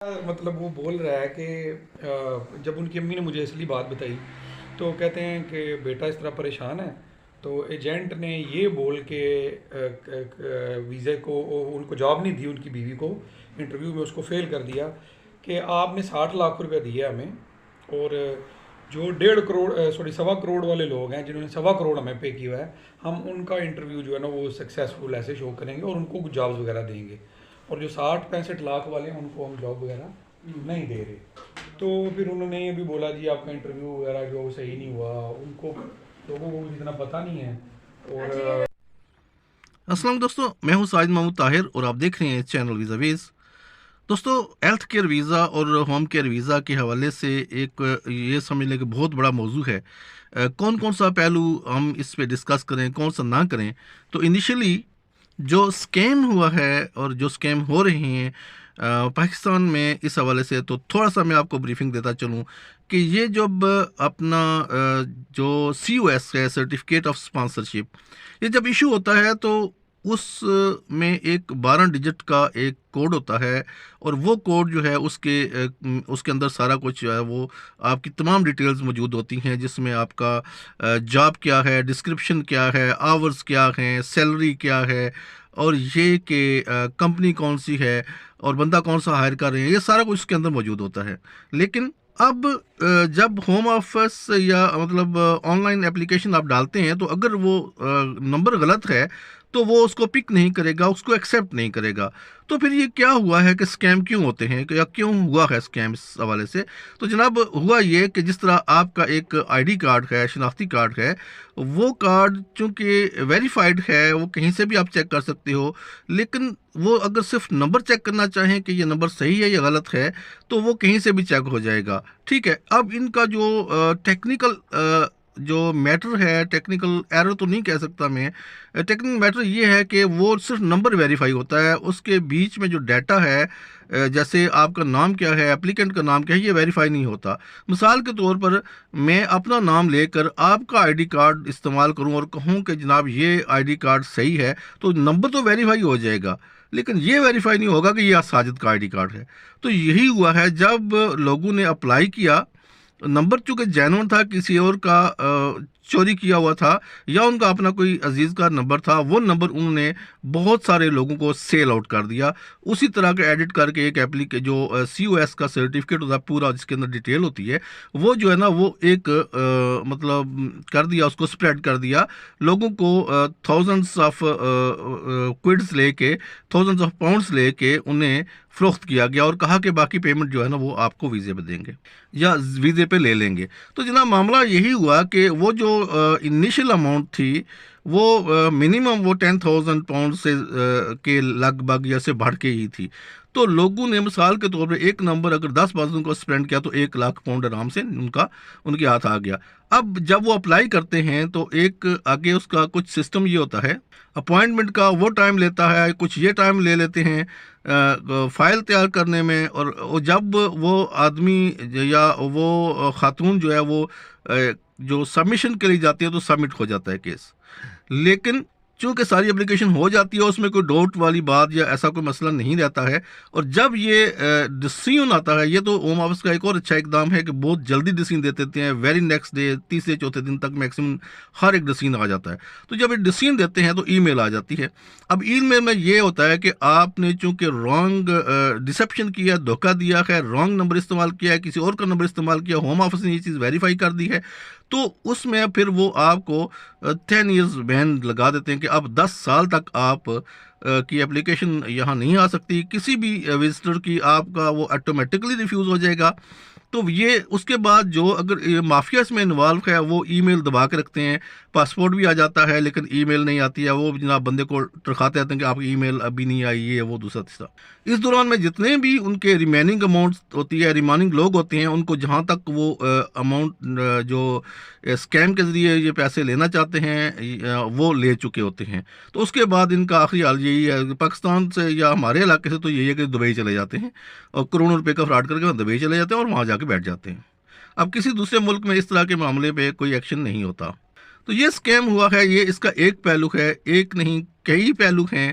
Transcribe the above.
مطلب وہ بول رہا ہے کہ جب ان کی امی نے مجھے اصلی بات بتائی تو کہتے ہیں کہ بیٹا اس طرح پریشان ہے، تو ایجنٹ نے یہ بول کے ویزے کو ان کو جاب نہیں دی، ان کی بیوی کو انٹرویو میں اس کو فیل کر دیا کہ آپ نے 60 لاکھ روپے دیا ہمیں، اور جو 1.5 کروڑ سوری 1.25 کروڑ والے لوگ ہیں جنہوں نے 1.25 کروڑ ہمیں پے کیا ہوا ہے، ہم ان کا انٹرویو جو ہے نا وہ سکسیزفل ایسے شو کریں گے اور ان کو جابز وغیرہ دیں گے، اور جو 60 65 لاکھ والے ہیں ان کو ہم جاب وغیرہ نہیں دے رہے۔ تو پھر انہوں نے یہ بھی بولا جی آپ کا انٹرویو وغیرہ جو صحیح نہیں ہوا، ان کو لوگوں کو اتنا پتہ نہیں ہے۔ اور السلام دوستو، میں ہوں ساجد محمود طاہر اور آپ دیکھ رہے ہیں چینل ویزا ویز۔ دوستو، ہیلتھ کیئر ویزا اور ہوم کیئر ویزا کے حوالے سے ایک یہ سمجھ لیں کہ بہت بڑا موضوع ہے۔ کون کون سا پہلو ہم اس پہ ڈسکس کریں، کون سا نہ کریں۔ تو انیشلی جو اسکیم ہوا ہے اور جو اسکیم ہو رہے ہیں پاکستان میں اس حوالے سے، تو تھوڑا سا میں آپ کو بریفنگ دیتا چلوں کہ یہ جب اپنا جو سی او ایس ہے، سرٹیفکیٹ آف اسپانسرشپ، یہ جب ایشو ہوتا ہے تو اس میں ایک 12 ڈیجٹ کا ایک کوڈ ہوتا ہے، اور وہ کوڈ جو ہے اس کے اندر سارا کچھ جو ہے وہ آپ کی تمام ڈیٹیلز موجود ہوتی ہیں، جس میں آپ کا جاب کیا ہے، ڈسکرپشن کیا ہے، آورز کیا ہیں، سیلری کیا ہے، اور یہ کہ کمپنی کون سی ہے اور بندہ کون سا ہائر کر رہے ہیں، یہ سارا کچھ اس کے اندر موجود ہوتا ہے۔ لیکن اب جب ہوم آفس یا مطلب آن لائن اپلیکیشن آپ ڈالتے ہیں، تو اگر وہ نمبر غلط ہے تو وہ اس کو پک نہیں کرے گا، اس کو ایکسیپٹ نہیں کرے گا۔ تو پھر یہ کیا ہوا ہے کہ اسکیم کیوں ہوتے ہیں، یا کیوں ہوا ہے اسکیم اس حوالے سے؟ تو جناب ہوا یہ کہ جس طرح آپ کا ایک آئی ڈی کارڈ ہے، شناختی کارڈ ہے، وہ کارڈ چونکہ ویریفائڈ ہے، وہ کہیں سے بھی آپ چیک کر سکتے ہو، لیکن وہ اگر صرف نمبر چیک کرنا چاہیں کہ یہ نمبر صحیح ہے یا غلط ہے، تو وہ کہیں سے بھی چیک ہو جائے گا۔ ٹھیک ہے، اب ان کا جو ٹیکنیکل جو میٹر ہے، ٹیکنیکل ایرر تو نہیں کہہ سکتا میں، ٹیکنیکل میٹر یہ ہے کہ وہ صرف نمبر ویریفائی ہوتا ہے، اس کے بیچ میں جو ڈیٹا ہے، جیسے آپ کا نام کیا ہے، اپلیکنٹ کا نام کیا ہے، یہ ویریفائی نہیں ہوتا۔ مثال کے طور پر میں اپنا نام لے کر آپ کا آئی ڈی کارڈ استعمال کروں اور کہوں کہ جناب یہ آئی ڈی کارڈ صحیح ہے، تو نمبر تو ویریفائی ہو جائے گا، لیکن یہ ویریفائی نہیں ہوگا کہ یہ ساجد کا آئی ڈی کارڈ ہے۔ تو یہی ہوا ہے، جب لوگوں نے اپلائی کیا، نمبر چونکہ جینون تھا، کسی اور کا چوری کیا ہوا تھا، یا ان کا اپنا کوئی عزیز کا نمبر تھا، وہ نمبر انہوں نے بہت سارے لوگوں کو سیل آؤٹ کر دیا، اسی طرح کے ایڈٹ کر کے ایک جو سی او ایس کا سرٹیفکیٹ ہوتا ہے پورا، جس کے اندر ڈیٹیل ہوتی ہے، وہ جو ہے نا وہ ایک مطلب کر دیا، اس کو اسپریڈ کر دیا لوگوں کو، تھاؤزنڈس آف کوئڈس لے کے، تھاؤزنڈس آف پاؤنڈس لے کے انہیں فروخت کیا گیا، اور کہا کہ باقی پیمنٹ جو ہے نا وہ آپ کو ویزے پہ دیں گے یا ویزے پہ لے لیں گے۔ تو جناب معاملہ یہی ہوا کہ وہ جو انیشل اماؤنٹ تھی، وہ منیمم وہ 10,000 پاؤنڈ سے کے لگ بھگ یا سے بڑھ کے ہی تھی۔ تو لوگوں نے مثال کے طور پر ایک نمبر اگر 10 بازوں کو اسپینڈ کیا تو 1 لاکھ پاؤنڈ آرام سے ان کے ہاتھ آ گیا۔ اب جب وہ اپلائی کرتے ہیں تو ایک آگے اس کا کچھ سسٹم یہ ہوتا ہے، اپوائنٹمنٹ کا وہ ٹائم لیتا ہے، کچھ یہ ٹائم لے لیتے ہیں فائل تیار کرنے میں، اور جب وہ آدمی یا وہ خاتون جو ہے وہ جو سبمیشن کے لیے جاتی ہے تو سبمٹ ہو جاتا ہے کیس۔ لیکن چونکہ ساری اپلیکیشن ہو جاتی ہے، اس میں کوئی ڈاؤٹ والی بات یا ایسا کوئی مسئلہ نہیں رہتا ہے، اور جب یہ ڈسیزن آتا ہے، یہ تو ہوم آفس کا ایک اور اچھا اقدام ہے کہ بہت جلدی ڈسیزن دے دیتے ہیں، ویری نیکسٹ ڈے، تیسرے چوتھے دن تک میکسیمم ہر ایک ڈسیزن آ جاتا ہے۔ تو جب یہ ڈسیزن دیتے ہیں تو ای میل آ جاتی ہے۔ اب ای میل میں یہ ہوتا ہے کہ آپ نے چونکہ رانگ ڈسیپشن کیا، دھوکہ دیا ہے، رانگ نمبر استعمال کیا ہے، کسی اور کا نمبر استعمال کیا، ہوم آفس نے یہ چیز ویریفائی کر دی ہے، تو اس میں پھر وہ آپ کو 10 ایئرز بین لگا دیتے ہیں کہ اب 10 سال تک آپ کی اپلیکیشن یہاں نہیں آ سکتی، کسی بھی وزٹر کی آپ کا وہ آٹومیٹکلی ریفیوز ہو جائے گا۔ تو یہ اس کے بعد جو اگر مافیا اس میں انوالو ہے، وہ ای میل دبا کے رکھتے ہیں، پاسپورٹ بھی آ جاتا ہے لیکن ای میل نہیں آتی ہے، وہ جناب بندے کو ٹرکھاتے رہتے ہیں کہ آپ کی ای میل ابھی نہیں آئی ہے، وہ دوسرا تیسرا۔ اس دوران میں جتنے بھی ان کے ریمیننگ اماؤنٹس ہوتی ہے، ریمیننگ لوگ ہوتے ہیں، ان کو جہاں تک وہ اماؤنٹ جو اسکیم کے ذریعے یہ پیسے لینا چاہتے ہیں وہ لے چکے ہوتے ہیں۔ تو اس کے بعد ان کا آخری حال یہی ہے کہ پاکستان سے یا ہمارے علاقے سے تو یہی ہے کہ دبئی چلے جاتے ہیں، اور کروڑوں روپے کا فراڈ کر کے دبئی چلے جاتے ہیں اور وہاں جا کے بیٹھ جاتے ہیں۔ اب کسی دوسرے ملک میں اس طرح کے معاملے پہ کوئی ایکشن نہیں ہوتا۔ تو یہ اسکیم ہوا ہے، یہ اس کا ایک پہلو ہے، ایک نہیں کئی پہلو ہیں۔